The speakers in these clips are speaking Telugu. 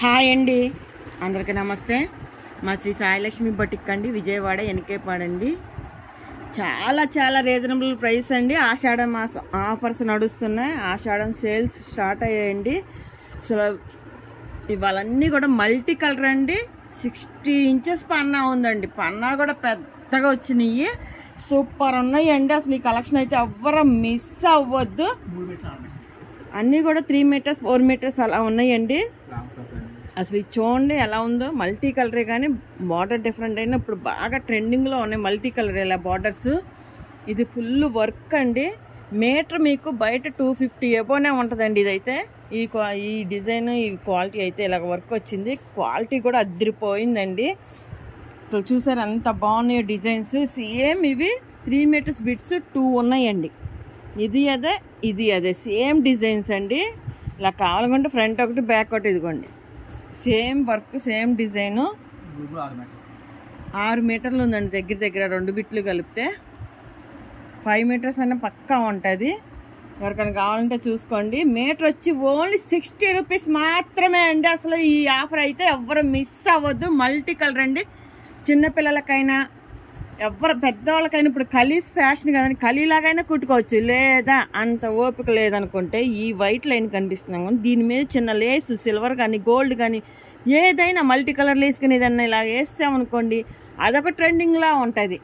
హాయ్ అండి, అందరికీ నమస్తే. మా శ్రీ సాయిలక్ష్మి బొటిక్ అండి, విజయవాడ ఎన్కేపాడండి. చాలా రీజనబుల్ ప్రైస్ అండి. ఆషాఢం మాసం ఆఫర్స్ నడుస్తున్నాయి. ఆషాఢం సేల్స్ స్టార్ట్ అయ్యాయండి. సో ఇవాళన్నీ కూడా మల్టీ కలర్ అండి. 60 ఇంచెస్ పన్నా ఉందండి. పన్నా కూడా పెద్దగా వచ్చినాయి. సూపర్ ఉన్నాయండి. అసలు ఈ కలెక్షన్ అయితే ఎవ్వరూ మిస్ అవ్వద్దు. అన్నీ కూడా 3 మీటర్స్ 4 మీటర్స్ అలా ఉన్నాయండి. అసలు ఇది చూడండి ఎలా ఉందో. మల్టీ కలరే కానీ బార్డర్ డిఫరెంట్ అయినా ఇప్పుడు బాగా ట్రెండింగ్లో ఉన్నాయి మల్టీ కలర్ ఇలా బార్డర్స్. ఇది ఫుల్ వర్క్ అండి. మీటర్ మీకు బయట 250 ఎబోనే ఉంటుందండి. ఇదైతే ఈ డిజైన్ ఈ క్వాలిటీ అయితే ఇలాగ వర్క్ వచ్చింది. క్వాలిటీ కూడా అదిరిపోయిందండి. అసలు చూసారు ఎంత బాగున్నాయో డిజైన్స్. సేమ్ ఇవి 3 మీటర్స్ బిట్స్ 2 ఉన్నాయండి. ఇది అదే సేమ్ డిజైన్స్ అండి. ఇలా కావాలనుకుంటే ఫ్రంట్ ఒకటి బ్యాక్ ఒకటి. ఇదిగోండి సేమ్ వర్క్ సేమ్ డిజైను. 6 మీటర్లు ఉందండి దగ్గర 2 బిట్లు కలిపితే. 5 మీటర్స్ అన్న పక్కా ఉంటుంది. ఎవరికైనా కావాలంటే చూసుకోండి. మీటర్ వచ్చి ఓన్లీ 60 రూపీస్ మాత్రమే అండి. అసలు ఈ ఆఫర్ అయితే ఎవ్వరు మిస్ అవ్వద్దు. మల్టీ కలర్ అండి. చిన్నపిల్లలకైనా ఎవరు పెద్దవాళ్ళకైనా ఇప్పుడు కలీస్ ఫ్యాషన్ కదండి. కలీలాగైనా కుట్టుకోవచ్చు. లేదా అంత ఓపిక లేదనుకుంటే ఈ వైట్ లైన్ కనిపిస్తున్నాం, దీని మీద చిన్న లేస్ సిల్వర్ కానీ గోల్డ్ కానీ ఏదైనా మల్టీ కలర్ లేస్ కానీ ఏదన్నా ఇలా వేసామనుకోండి అదొక ట్రెండింగ్లా ఉంటుంది.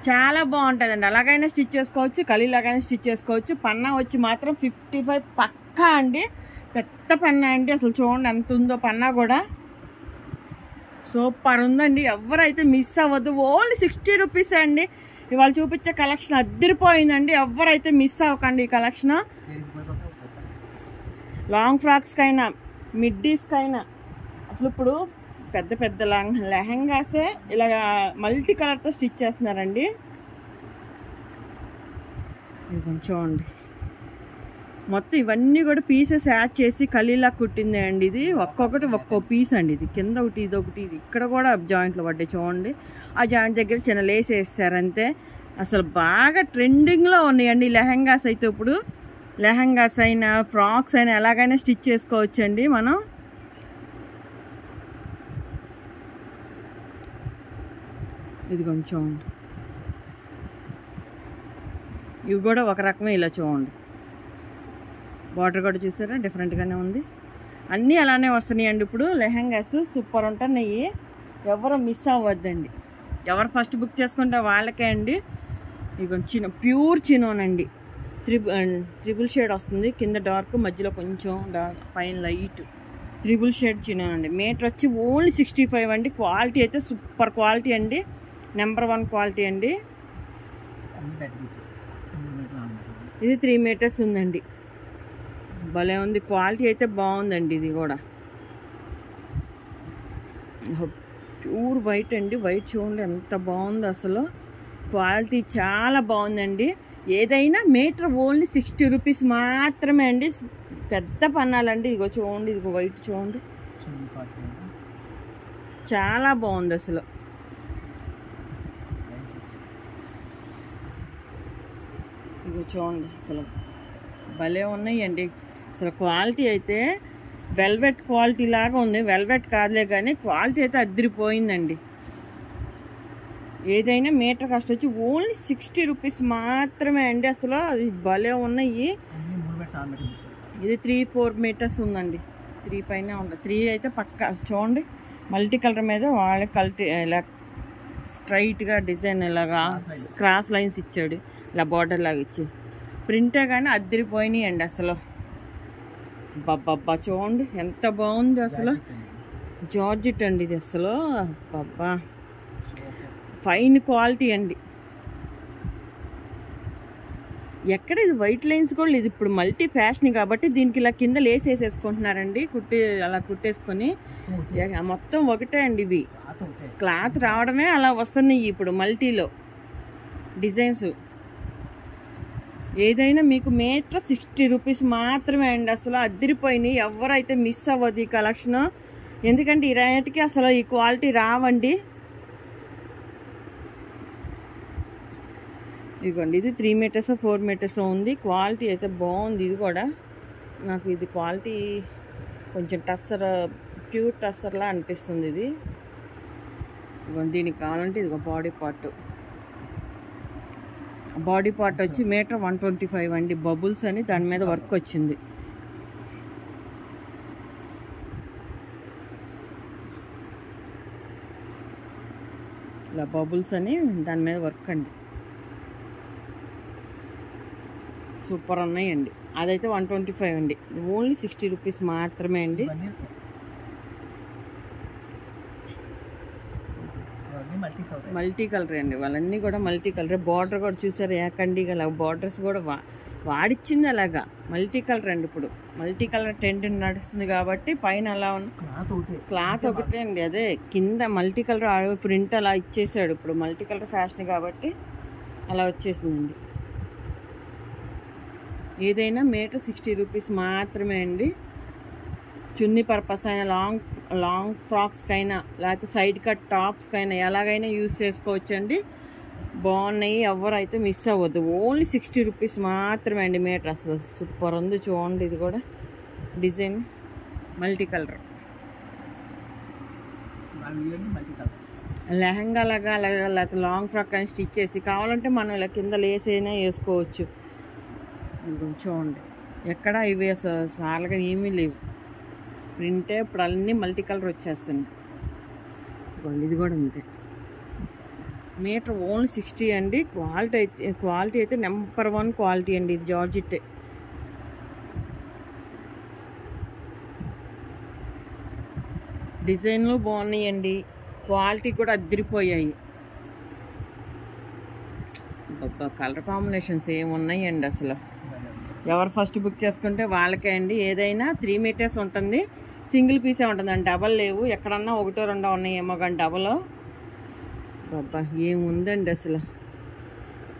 చాలా బాగుంటుందండి. అలాగైనా స్టిచ్ చేసుకోవచ్చు, కలీలాగైనా స్టిచ్ చేసుకోవచ్చు. పన్నా వచ్చి మాత్రం 55 పక్కా అండి. పెద్ద పన్నా అండి. అసలు చూడండి ఎంత ఉందో పన్నా కూడా. సూపర్ ఉందండి. ఎవరైతే మిస్ అవ్వద్దు. ఓన్లీ 60 రూపీస్ అండి. ఇవాళ చూపించే కలెక్షన్ అద్దరిపోయిందండి. ఎవరైతే మిస్ అవ్వకండి ఈ కలెక్షన్. లాంగ్ ఫ్రాక్స్కైనా మిడ్డీస్కైనా అసలు ఇప్పుడు పెద్ద లెహంగాసే ఇలాగా మల్టీ కలర్తో స్టిచ్ చేస్తున్నారండి. ఇది చూడండి మొత్తం ఇవన్నీ కూడా పీసెస్ యాడ్ చేసి కలీలా కుట్టింది అండి. ఇది ఒక్కొక్కటి ఒక్కో పీస్ అండి. ఇది కింద ఒకటి ఇది ఒకటి. ఇది ఇక్కడ కూడా జాయింట్లు పడ్డాయి చూడండి. ఆ జాయింట్ దగ్గర చిన్న లేస్ వేస్తారు అంతే. అసలు బాగా ట్రెండింగ్లో ఉన్నాయండి లెహంగాస్ అయితే. ఇప్పుడు లెహంగాస్ అయినా ఫ్రాక్స్ అయినా ఎలాగైనా స్టిచ్ చేసుకోవచ్చండి మనం. ఇది కొంచెం చూడండి. ఇవి కూడా ఒక రకమే ఇలా చూడండి. బార్డర్ కూడా చూసారా డిఫరెంట్గానే ఉంది. అన్నీ అలానే వస్తున్నాయండి ఇప్పుడు లెహంగాస్. సూపర్ ఉంటున్నాయి. ఎవరు మిస్ అవ్వద్దండి. ఎవరు ఫస్ట్ బుక్ చేసుకుంటే వాళ్ళకే అండి. ఇక ప్యూర్ చినోనండి. త్రిబుల్ షేడ్ వస్తుంది. కింద డార్క్, మధ్యలో కొంచెం డార్క్, పైన లైట్. త్రిబుల్ షేడ్ చినోనండి. మీటర్ వచ్చి ఓన్లీ 65 అండి. క్వాలిటీ అయితే సూపర్ క్వాలిటీ అండి. నెంబర్ 1 క్వాలిటీ అండి. ఇది 3 మీటర్స్ ఉందండి. భలే ఉంది. క్వాలిటీ అయితే బాగుందండి. ఇది కూడా ప్యూర్ వైట్ అండి. వైట్ చూడండి ఎంత బాగుంది. అసలు క్వాలిటీ చాలా బాగుందండి. ఏదైనా మీటర్ ఓన్లీ 60 రూపీస్ మాత్రమే అండి. పెద్ద పన్నాలండి. ఇగో చూడండి. ఇదిగో వైట్ చూడండి చాలా బాగుంది. అసలు ఇగో చూడండి అసలు భలే ఉన్నాయండి. అసలు క్వాలిటీ అయితే వెల్వెట్ క్వాలిటీ లాగా ఉంది. వెల్వెట్ కాదులే కానీ క్వాలిటీ అయితే అద్దరిపోయిందండి. ఏదైనా మీటర్ కాస్ట్ వచ్చి ఓన్లీ 60 రూపీస్ మాత్రమే అండి. అసలు అది భలే ఉన్నాయి. ఇది 3-4 మీటర్స్ ఉందండి. 3 పైన ఉంది. 3 అయితే పక్కా. చూడండి మల్టీ కలర్ మీద వాళ్ళ కల్టీ ఇలా స్ట్రైట్గా డిజైన్ ఇలాగా క్రాస్ లైన్స్ ఇచ్చాడు. ఇలా బార్డర్ లాగా ఇచ్చి ప్రింటే కానీ అద్దరిపోయినాయి అండి. అసలు బాబ్బా చూడండి ఎంత బాగుంది. అసలు జార్జెట్ అండి ఇది. అసలు బాబ్బా ఫైన్ క్వాలిటీ అండి. ఎక్కడ ఇది వైట్ లైన్స్ కూడా లేదు. ఇప్పుడు మల్టీ ఫ్యాషన్ కాబట్టి దీనికి ఇలా కింద లేస్ వేసేసుకుంటున్నారండి. అలా కుట్టేసుకొని మొత్తం ఒకటే అండి. ఇవి క్లాత్ రావడమే అలా వస్తున్నాయి ఇప్పుడు మల్టీలో డిజైన్స్. ఏదైనా మీకు మీటర్ 60 రూపీస్ మాత్రమే అండి. అసలు అద్దరిపోయినాయి. ఎవరైతే మిస్ అవ్వదు ఈ కలెక్షన్. ఎందుకంటే ఈ రేట్కి అసలు ఈ క్వాలిటీ రావండి. ఇదిగోండి ఇది 3 మీటర్స్ 4 మీటర్స్ ఉంది. క్వాలిటీ అయితే బాగుంది. ఇది కూడా నాకు ఇది క్వాలిటీ కొంచెం టస్సర్, ప్యూర్ టస్సర్లా అనిపిస్తుంది ఇది. దీనికి కావాలంటే ఇది బాడీ పార్ట్ వచ్చి మీటర్ 125 అండి. బబుల్స్ అని దాని మీద వర్క్ వచ్చింది. ఇలా బబుల్స్ అని దాని మీద వర్క్ అండి. సూపర్ ఉన్నాయండి. అదైతే 125 అండి. ఓన్లీ 60 రూపీస్ మాత్రమే అండి. మల్టీ కలర్ అండి, వాళ్ళన్నీ కూడా మల్టీ కలర్. బార్డర్ కూడా చూసారు ఏకండిగా అలా బార్డర్స్ కూడా వాడిచ్చింది అలాగా మల్టీ కలర్ అండి. ఇప్పుడు మల్టీ కలర్ ట్రెండ్ నడుస్తుంది కాబట్టి పైన అలా క్లాత్ ఒకటే అండి. అదే కింద మల్టీ కలర్ ప్రింట్ అలా ఇచ్చేసాడు. ఇప్పుడు మల్టీ కలర్ ఫ్యాషన్ కాబట్టి అలా వచ్చేసిందండి. ఏదైనా మీటర్ 60 రూపీస్ మాత్రమే అండి. చున్నీ పర్పస్ అయినా, లాంగ్ ఫ్రాక్స్కైనా, లేకపోతే సైడ్ కట్ టాప్స్కైనా ఎలాగైనా యూజ్ చేసుకోవచ్చండి. బాగున్నాయి, ఎవరైతే మిస్ అవ్వద్దు. ఓన్లీ 60 రూపీస్ మాత్రమే అండి మీటర్. అసలు సూపర్ ఉంది చూడండి. ఇది కూడా డిజైన్ మల్టీ కలర్ లెహంగా లాగా లేకపోతే లాంగ్ ఫ్రాక్ అని స్టిచ్ చేసి కావాలంటే మనం ఇలా కింద లేస్ అయినా వేసుకోవచ్చు. చూడండి ఎక్కడ ఇవి అసలు సార్లుగా ఏమీ లేవు. ప్రింటే ఇప్పుడు అన్నీ మల్టీ కలర్ వచ్చేస్తుంది. ఇది కూడా అంతే. మీటర్ ఓన్లీ 60 అండి. క్వాలిటీ అయితే నెంబర్ 1 క్వాలిటీ అండి. ఇది జార్జెట్టే. డిజైన్లు బాగున్నాయండి, క్వాలిటీ కూడా అదిరిపోయాయి. కలర్ కాంబినేషన్స్ ఏమున్నాయండి అసలు. ఎవరు ఫస్ట్ బుక్ చేసుకుంటే వాళ్ళకే అండి. ఏదైనా 3 మీటర్స్ ఉంటుంది, సింగిల్ పీసే ఉంటుందండి. డబల్ లేవు. ఎక్కడన్నా 1 2 ఉన్నాయేమో కానీ డబల్. బాబా ఏముందండి అసలు.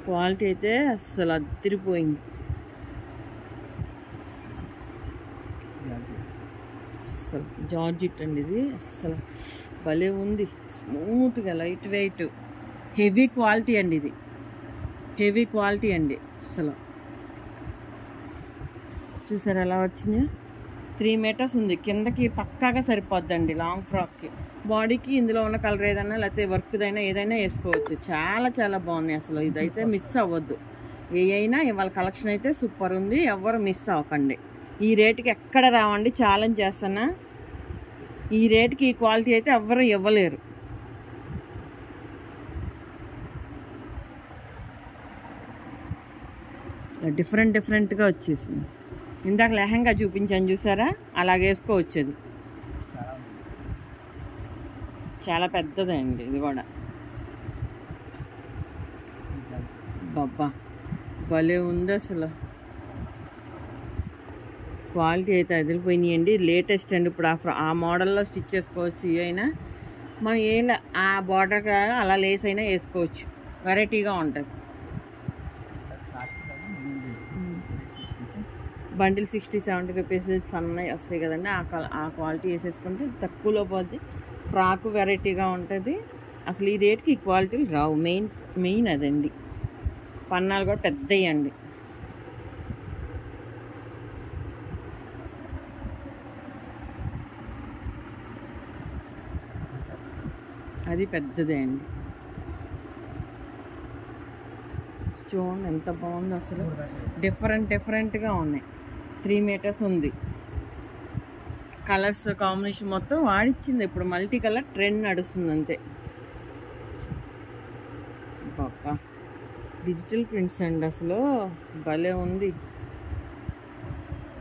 క్వాలిటీ అయితే అసలు అదిరిపోయింది. అసలు జార్జెట్ అండి ఇది. అసలు భలే ఉంది, స్మూత్గా లైట్ వెయిట్, హెవీ క్వాలిటీ అండి. ఇది హెవీ క్వాలిటీ అండి అసలు. చూసారు ఎలా వచ్చింది. 3 మీటర్స్ ఉంది. కిందకి పక్కాగా సరిపోద్దండి లాంగ్ ఫ్రాక్కి. బాడీకి ఇందులో ఉన్న కలర్ ఏదైనా లేకపోతే వర్క్దైనా ఏదైనా వేసుకోవచ్చు. చాలా చాలా బాగున్నాయి అసలు. ఇదైతే మిస్ అవ్వద్దు. ఏ అయినా ఇవాళ కలెక్షన్ అయితే సూపర్ ఉంది. ఎవరు మిస్ అవ్వకండి. ఈ రేటుకి ఎక్కడ రావండి. ఛాలెంజ్ చేస్తున్నా, ఈ రేటుకి ఈ క్వాలిటీ అయితే ఎవ్వరు ఇవ్వలేరు. డిఫరెంట్గా వచ్చేసింది. ఇందాక లెహంగా చూపించాను చూసారా, అలాగే వేసుకోవచ్చు. అది చాలా పెద్దదండి. ఇది కూడా బాబా భలే ఉంది అసలు. క్వాలిటీ అయితే అదిరిపోయినాయండి. లేటెస్ట్ అండి. ఇప్పుడు ఆ మోడల్లో స్టిచ్ చేసుకోవచ్చు. అయినా మనం ఆ బార్డర్ అలా లేస్ అయినా వేసుకోవచ్చు. వెరైటీగా ఉంటుంది. బండిల్ 60-70 రూపీస్ సన్నవి వస్తాయి కదండి. ఆ క్వాలిటీ వేసేసుకుంటే తక్కువలో పోద్ది. ఫ్రాక్ వెరైటీగా ఉంటుంది. అసలు ఈ రేట్కి ఈ క్వాలిటీలు రావు. మెయిన్ అదండి. పన్నాలు కూడా పెద్దవి అండి. అది పెద్దదే అండి. చూడండి ఎంత బాగుందో అసలు. డిఫరెంట్గా ఉన్నాయి. 3 మీటర్స్ ఉంది. కలర్స్ కాంబినేషన్ మొత్తం వాడిచ్చింది. ఇప్పుడు మల్టీ కలర్ ట్రెండ్ నడుస్తుంది అంతే. బాబా డిజిటల్ ప్రింట్స్ అండి అసలు భలే ఉంది.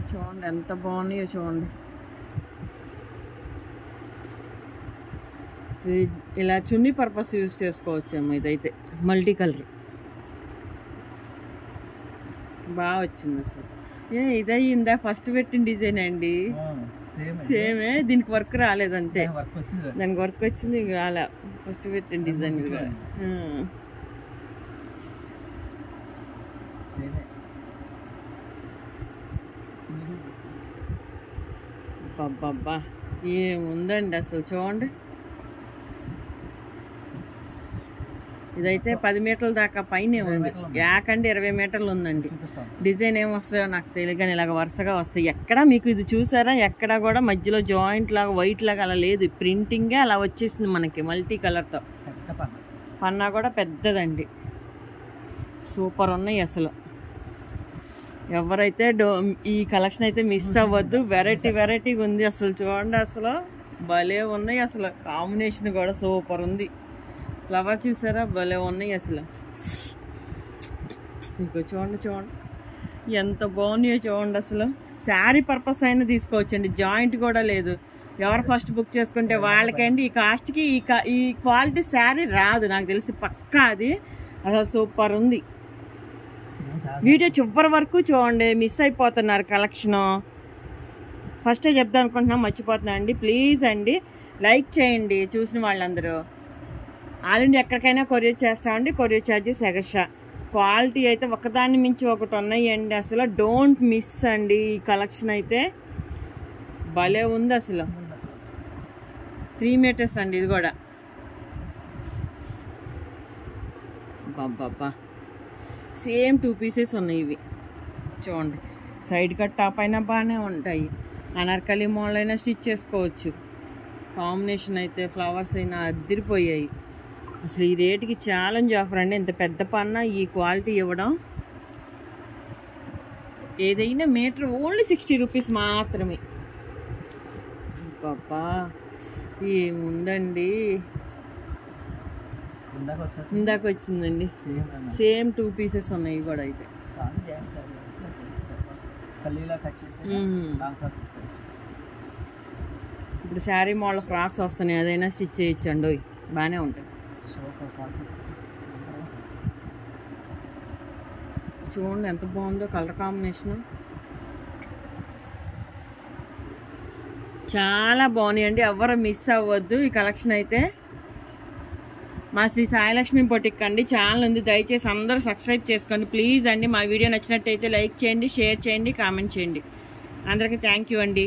చూడండి ఎంత బాగున్నాయో చూడండి. ఇలా చున్నీ పర్పస్ యూజ్ చేసుకోవచ్చేమో. ఇదైతే మల్టీ కలర్ బాగా వచ్చింది అసలు. ఇదయిందా ఫస్ట్ పెట్టిన డిజైన్ అండి. సేమే, దీనికి వర్క్ రాలేదు అంతే. దానికి వర్క్ వచ్చింది రాలే. ఫస్ట్ పెట్టిన డిజైన్ ఇది కూడా. అబ్బబ్బా ఏముందండి అసలు. చూడండి ఇదైతే 10 మీటర్ల దాకా పైనే ఉంది. యాకండి 20 మీటర్లు ఉందండి. డిజైన్ ఏం వస్తాయో నాకు తెలియదు కానీ ఇలాగ వరుసగా వస్తాయి. ఎక్కడ మీకు ఇది చూసారా, ఎక్కడ కూడా మధ్యలో జాయింట్ లాగా వైట్ లాగా అలా లేదు. ప్రింటింగే అలా వచ్చేసింది మనకి మల్టీ కలర్తో. పన్నా కూడా పెద్దదండి. సూపర్ ఉన్నాయి అసలు. ఎవరైతే ఈ కలెక్షన్ అయితే మిస్ అవ్వద్దు. వెరైటీగా ఉంది అసలు. చూడండి అసలు భలే ఉన్నాయి అసలు. కాంబినేషన్ కూడా సూపర్ ఉంది. ఫ్లవర్ చూసారా, భలే ఉన్నాయి అసలు. ఇంకో చూడండి ఎంత బాగున్నాయో చూడండి అసలు. శారీ పర్పస్ అయినా తీసుకోవచ్చండి. జాయింట్ కూడా లేదు. ఎవరు ఫస్ట్ బుక్ చేసుకుంటే వాళ్ళకండి ఈ కాస్ట్కి ఈ క్వాలిటీ శారీ రాదు నాకు తెలిసి పక్కా. అది అసలు సూపర్ ఉంది. వీడియో చివరి వరకు చూడండి, మిస్ అయిపోతున్నారు కలెక్షను. ఫస్టే చెప్దాం అనుకుంటున్నాం, మర్చిపోతున్నా అండి. ప్లీజ్ అండి లైక్ చేయండి చూసిన వాళ్ళందరూ. ఆల్ ఇండియా ఎక్కడికైనా కొరియర్ చేస్తామండి. Courier charges extra. క్వాలిటీ అయితే ఒకదాన్ని మించి ఒకటి ఉన్నాయండి అసలు. డోంట్ మిస్ అండి. ఈ కలెక్షన్ అయితే భలే ఉంది అసలు. 3 మీటర్స్ అండి ఇది కూడా. బాబా సేమ్ 2 పీసెస్ ఉన్నాయి ఇవి. చూడండి సైడ్ కట్ టాప్ అయినా బాగానే ఉంటాయి. అనార్కలి మోడల్ అయినా స్టిచ్ చేసుకోవచ్చు. కాంబినేషన్ అయితే ఫ్లవర్స్ అయినా అద్దరిపోయాయి అసలు. ఈ రేటుకి ఛాలెంజ్ ఆఫర్ అండి. ఇంత పెద్ద పన్న ఈ క్వాలిటీ ఇవ్వడం. ఏదైనా మీటర్ ఓన్లీ 60 రూపీస్ మాత్రమే. బాబా ఏముందండి. ఇందాక వచ్చిందండి. సేమ్ 2 పీసెస్ ఉన్నాయి కూడా. అయితే ఇప్పుడు శారీ మోడల్ ఫ్రాక్స్ వస్తున్నాయి. అదైనా స్టిచ్ చేయొచ్చండి, బాగానే ఉంటాయి. చూడండి ఎంత బాగుందో కలర్ కాంబినేషన్. చాలా బాగున్నాయండి. ఎవరు మిస్ అవ్వద్దు ఈ కలెక్షన్ అయితే. మా శ్రీ సాయిలక్ష్మి బొటిక్ అండి ఛానల్ ఉంది. దయచేసి అందరూ సబ్స్క్రైబ్ చేసుకోండి ప్లీజ్ అండి. మా వీడియో నచ్చినట్టయితే లైక్ చేయండి, షేర్ చేయండి, కామెంట్ చేయండి. అందరికీ థ్యాంక్ యూ అండి.